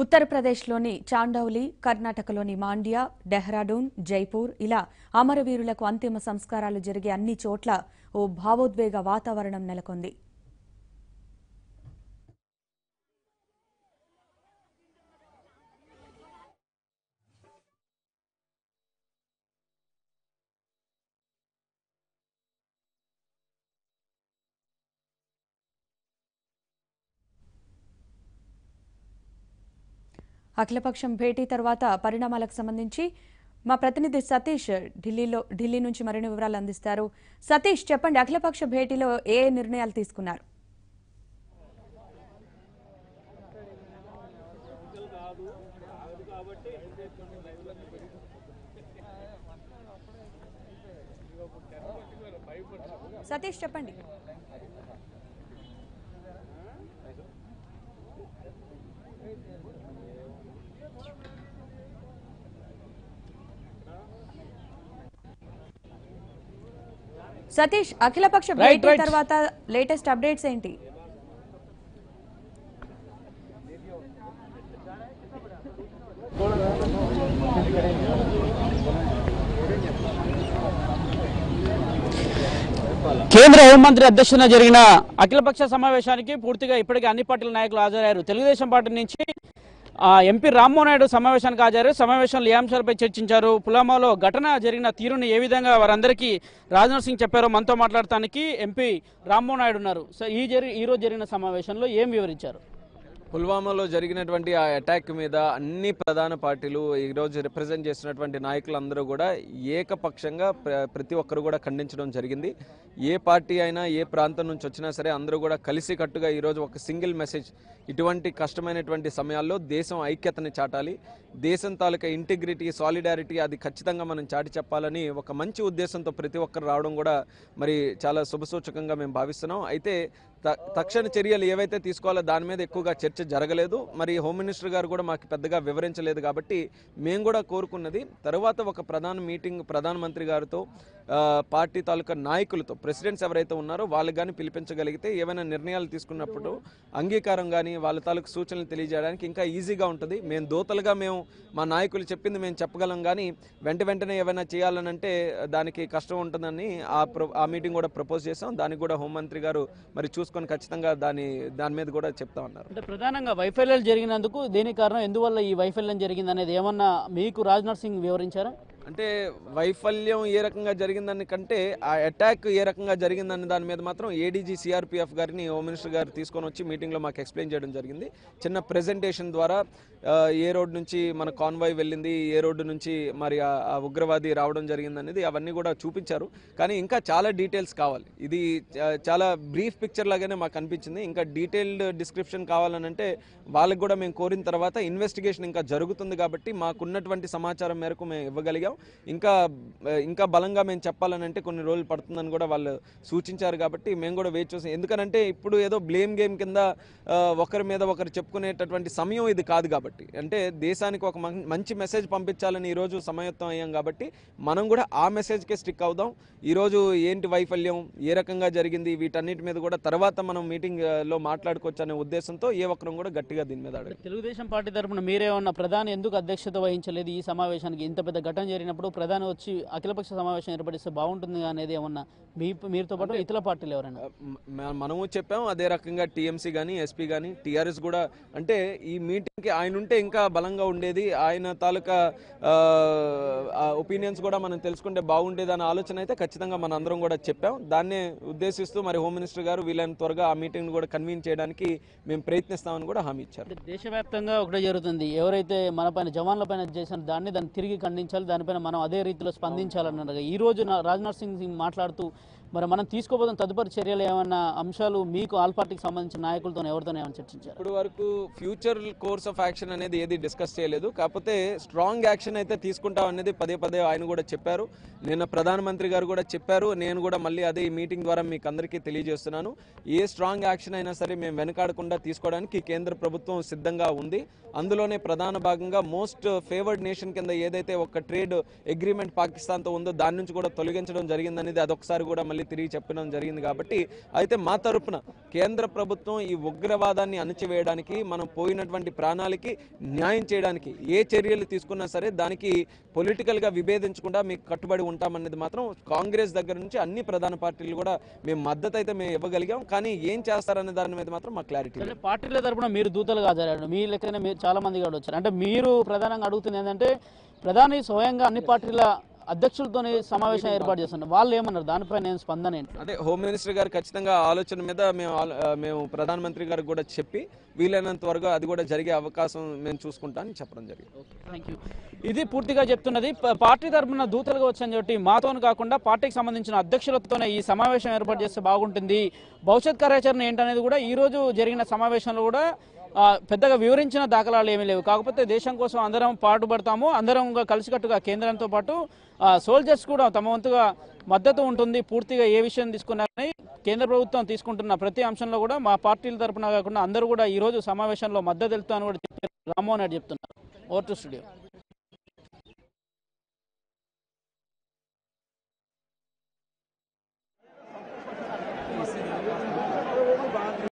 ఉత్తరప్రదేశ్లోని చాండౌలి, కర్ణాటకలోని మాండ్య, డెహ్రాడూన్, జైపూర్ ఇలా అమరవీరులకు అంతిమ సంస్కారాలు జరిగే అన్ని చోట్ల ఓ భావోద్వేగ వాతావరణం నెలకొంది. అఖిలపక్షం భేటీ తర్వాత పరిణామాలకు సంబంధించి మా ప్రతినిధి సతీష్ ఢిల్లీ నుంచి మరిన్ని వివరాలు అందిస్తారు. సతీష్, చెప్పండి, అఖిలపక్ష భేటీలో ఏ నిర్ణయాలు తీసుకున్నారు? సతీష్, చెప్పండి. సతీష్, అఖిలపక్ష భేటీ తర్వాత లేటెస్ట్ అప్డేట్స్ ఏంటి? కేంద్ర హోంమంత్రి అధ్యక్షతన జరిగిన అఖిలపక్ష సమావేశానికి పూర్తిగా ఇప్పటికే అన్ని పార్టీల నాయకులు హాజరయ్యారు. తెలుగుదేశం పార్టీ నుంచి ఎంపీ రామ్మోహన్ నాయుడు సమావేశానికి హాజరయ్యారు. సమావేశంలో ఏ అంశాలపై చర్చించారు, పుల్వామాలో ఘటన జరిగిన తీరును ఏ విధంగా వారందరికీ రాజ్నాథ్ సింగ్ చెప్పారో మనతో మాట్లాడటానికి ఎంపీ రామ్మోహన్ నాయుడు ఉన్నారు. సో ఈ రోజు జరిగిన సమావేశంలో ఏం వివరించారు? పుల్వామాలో జరిగినటువంటి ఆ అటాక్ మీద అన్ని ప్రధాన పార్టీలు ఈరోజు రిప్రజెంట్ చేసినటువంటి నాయకులందరూ కూడా ఏకపక్షంగా ప్రతి ఒక్కరు కూడా ఖండించడం జరిగింది. ఏ పార్టీ అయినా ఏ ప్రాంతం నుంచి వచ్చినా సరే అందరూ కూడా కలిసికట్టుగా ఈరోజు ఒక సింగిల్ మెసేజ్, ఇటువంటి కష్టమైనటువంటి సమయాల్లో దేశం ఐక్యతని చాటాలి, దేశం తాలూకా ఇంటిగ్రిటీ, సాలిడారిటీ అది ఖచ్చితంగా మనం చాటి చెప్పాలని ఒక మంచి ఉద్దేశంతో ప్రతి ఒక్కరు రావడం కూడా మరి చాలా శుభసూచకంగా మేము భావిస్తున్నాం. అయితే తక్షణ చర్యలు ఏవైతే తీసుకోవాలో దాని మీద ఎక్కువగా చర్చ జరగలేదు. మరి హోమ్ మినిస్టర్ గారు కూడా మాకు పెద్దగా వివరించలేదు. కాబట్టి మేము కూడా కోరుకున్నది తర్వాత ఒక ప్రధానమంత్రి గారితో పార్టీ తాలూకా నాయకులతో, ప్రెసిడెంట్స్ ఎవరైతే ఉన్నారో వాళ్ళకి కానీ పిలిపించగలిగితే ఏమైనా నిర్ణయాలు తీసుకున్నప్పుడు అంగీకారం కానీ వాళ్ళ తాలూకు సూచనలు తెలియజేయడానికి ఇంకా ఈజీగా ఉంటుంది. మేము దోతలుగా మా నాయకులు చెప్పింది మేము చెప్పగలం, కానీ వెంటనే ఏమైనా చేయాలనంటే దానికి కష్టం ఉంటుందని ఆ మీటింగ్ కూడా ప్రపోజ్ చేసాం. దానికి కూడా హోంమంత్రి గారు మరి చూసుకొని ఖచ్చితంగా దాని మీద కూడా చెప్తా ఉన్నారు. అంటే ప్రధానంగా వైఫల్యాలు జరిగినందుకు దేనికి కారణం, ఎందువల్ల ఈ వైఫల్యం జరిగింది అనేది ఏమన్నా మీకు రాజ్నాథ్ సింగ్ వివరించారా? అంటే వైఫల్యం ఏ రకంగా జరిగిందని కంటే ఆ అటాక్ ఏ రకంగా జరిగిందన్న దాని మీద మాత్రం ఏడీజీ సిఆర్పీఎఫ్ గారిని హోమ్ మినిస్టర్ గారు తీసుకొని వచ్చి మీటింగ్లో మాకు ఎక్స్ప్లెయిన్ చేయడం జరిగింది. చిన్న ప్రెజెంటేషన్ ద్వారా ఏ రోడ్ నుంచి మన కాన్వాయ్ వెళ్ళింది, ఏ రోడ్డు నుంచి మరి ఆ ఉగ్రవాది రావడం జరిగింది అనేది అవన్నీ కూడా చూపించారు. కానీ ఇంకా చాలా డీటెయిల్స్ కావాలి. ఇది చాలా బ్రీఫ్ పిక్చర్ లాగానే మాకు అనిపించింది. ఇంకా డీటెయిల్డ్ డిస్క్రిప్షన్ కావాలనంటే వాళ్ళకి కూడా మేము కోరిన తర్వాత ఇన్వెస్టిగేషన్ ఇంకా జరుగుతుంది. కాబట్టి మాకున్నటువంటి సమాచారం మేరకు మేము ఇవ్వగలిగాం. ఇంకా బలంగా మేము చెప్పాలనంటే కొన్ని రోజులు పడుతుందని కూడా వాళ్ళు సూచించారు. కాబట్టి మేము కూడా వేచి చూసాం. ఎందుకనంటే ఇప్పుడు ఏదో బ్లేమ్ గేమ్ కింద ఒకరి మీద ఒకరు చెప్పుకునేటటువంటి సమయం ఇది కాదు. కాబట్టి అంటే దేశానికి ఒక మంచి మెసేజ్ పంపించాలని ఈరోజు సమాయత్తం అయ్యాం. కాబట్టి మనం కూడా ఆ మెసేజ్కే స్టిక్ అవుదాం. ఈరోజు ఏంటి వైఫల్యం, ఏ రకంగా జరిగింది, వీటన్నిటి మీద కూడా తర్వాత మనం మీటింగ్లో మాట్లాడుకోవచ్చు అనే ఉద్దేశంతో ఏ ఒక్కరం కూడా గట్టిగా దీని మీద అడగాలి. తెలుగుదేశం పార్టీ తరఫున మీరేమన్నా ప్రధాని ఎందుకు అధ్యక్షత వహించలేదు ఈ సమావేశానికి? ఇంత పెద్ద ఘటన జరిగినప్పుడు ప్రధాని వచ్చి అఖిలపక్ష సమావేశం ఏర్పడిస్తే బాగుంటుంది అనేది ఏమన్నా మీరుతో పాటు ఇతర పార్టీలు ఎవరైనా? మనము చెప్పాం. అదే రకంగా టీఎంసీ కానీ, ఎస్పీ కానీ, టీఆర్ఎస్ కూడా, అంటే ఈ మీటింగ్కి ఆయన ఉంటే ఇంకా బలంగా ఉండేది, ఆయన తాలూకా ఒపీనియన్స్ కూడా మనం తెలుసుకుంటే బాగుండేది అనే ఆలోచన అయితే ఖచ్చితంగా మన అందరం కూడా చెప్పాం. దాన్నే ఉద్దేశిస్తూ మరి హోమ్ మినిస్టర్ గారు వీళ్ళని త్వరగా ఆ మీటింగ్ కూడా కన్వీన్ చేయడానికి మేము ప్రయత్నిస్తామని కూడా హామీ ఇచ్చారు. దేశవ్యాప్తంగా ఒకటే జరుగుతుంది, ఎవరైతే మన పైన జవాన్ల పైన చేసిన దాన్ని తిరిగి ఖండించాలి, దానిపైన మనం అదే రీతిలో స్పందించాలన్నారు. ఈ రోజు రాజ్నాథ్ సింగ్ మాట్లాడుతూ మరి మనం తీసుకోబోతున్న తదుపరి చర్యలు ఏమన్నా అంశాలు మీకు ఆల్ పార్టీకి సంబంధించిన నాయకులతో ఎవరితో ఏమైనా చర్చించారు? ఇప్పుడు వరకు ఫ్యూచర్ కోర్స్ ఆఫ్ యాక్షన్ అనేది ఏది డిస్కస్ చేయలేదు. కాకపోతే స్ట్రాంగ్ యాక్షన్ అయితే తీసుకుంటాం అనేది పదే ఆయన కూడా చెప్పారు. నిన్న ప్రధానమంత్రి గారు కూడా చెప్పారు. నేను కూడా మళ్ళీ అదే ఈ మీటింగ్ ద్వారా మీకు అందరికీ తెలియజేస్తున్నాను. ఏ స్ట్రాంగ్ యాక్షన్ అయినా సరే మేము వెనకాడకుండా తీసుకోవడానికి కేంద్ర ప్రభుత్వం సిద్ధంగా ఉంది. అందులోనే ప్రధాన భాగంగా మోస్ట్ ఫేవర్డ్ నేషన్ కింద ఏదైతే ఒక ట్రేడ్ అగ్రిమెంట్ పాకిస్తాన్తో ఉందో దాని నుంచి కూడా తొలగించడం జరిగిందనేది అదొకసారి కూడా మళ్ళీ మళ్ళీ తిరిగి చెప్పడం జరిగింది. కాబట్టి అయితే మా తరపున కేంద్ర ప్రభుత్వం ఈ ఉగ్రవాదాన్ని అణచివేయడానికి, మనం పోయినటువంటి ప్రాణాలకి న్యాయం చేయడానికి ఏ చర్యలు తీసుకున్నా సరే దానికి పొలిటికల్గా విభేదించకుండా మీకు కట్టుబడి ఉంటామనేది మాత్రం కాంగ్రెస్ దగ్గర నుంచి అన్ని ప్రధాన పార్టీలు కూడా మేము మద్దతు అయితే మేము ఇవ్వగలిగాం. కానీ ఏం చేస్తారనే దాని మీద మాత్రం మాకు క్లారిటీ లేదు. పార్టీల తరపున మీరు దూతలుగా హాజరయ్యారు, మీ లెక్కనే మీరు చాలా మంది కూడా వచ్చారు. అంటే మీరు ప్రధానంగా అడుగుతుంది ఏంటంటే ప్రధాని స్వయంగా అన్ని పార్టీల అధ్యక్షులతో సమావేశం ఏర్పాటు చేస్తున్నారు, వాళ్ళు ఏమన్నారు, దానిపై నేను స్పందన ఏంటి? అదే హోమ్ మినిస్టర్ గారు ఖచ్చితంగా ఆలోచన మీద మేము ప్రధానమంత్రి గారికి కూడా చెప్పి వీలైనంత త్వరగా అది కూడా జరిగే అవకాశం మేము చూసుకుంటామని చెప్పడం జరిగింది. Thank you. ఇది పూర్తిగా చెప్తున్నది పార్టీ తరఫున దూతలుగా వచ్చని చెప్పి మాతో కాకుండా పార్టీకి సంబంధించిన అధ్యక్షులతోనే ఈ సమావేశం ఏర్పాటు చేస్తే బాగుంటుంది, భవిష్యత్ కార్యాచరణ ఏంటనేది కూడా ఈ రోజు జరిగిన సమావేశంలో కూడా పెద్దగా వివరించిన దాఖలాలు ఏమీ లేవు. కాకపోతే దేశం కోసం అందరం పాటుపడతాము, అందరం కలిసికట్టుగా కేంద్రంతో పాటు సోల్జర్స్ కూడా తమ వంతుగా మద్దతు ఉంటుంది. పూర్తిగా ఏ విషయం తీసుకున్నా కానీ కేంద్ర ప్రభుత్వం తీసుకుంటున్న ప్రతి అంశంలో కూడా మా పార్టీల తరఫున కాకుండా అందరూ కూడా ఈ రోజు సమావేశంలో మద్దతు తెలుపుతామని కూడా చెప్పారు. రామ్మోహన్ రెడ్డి చెప్తున్నారు. Over to studio.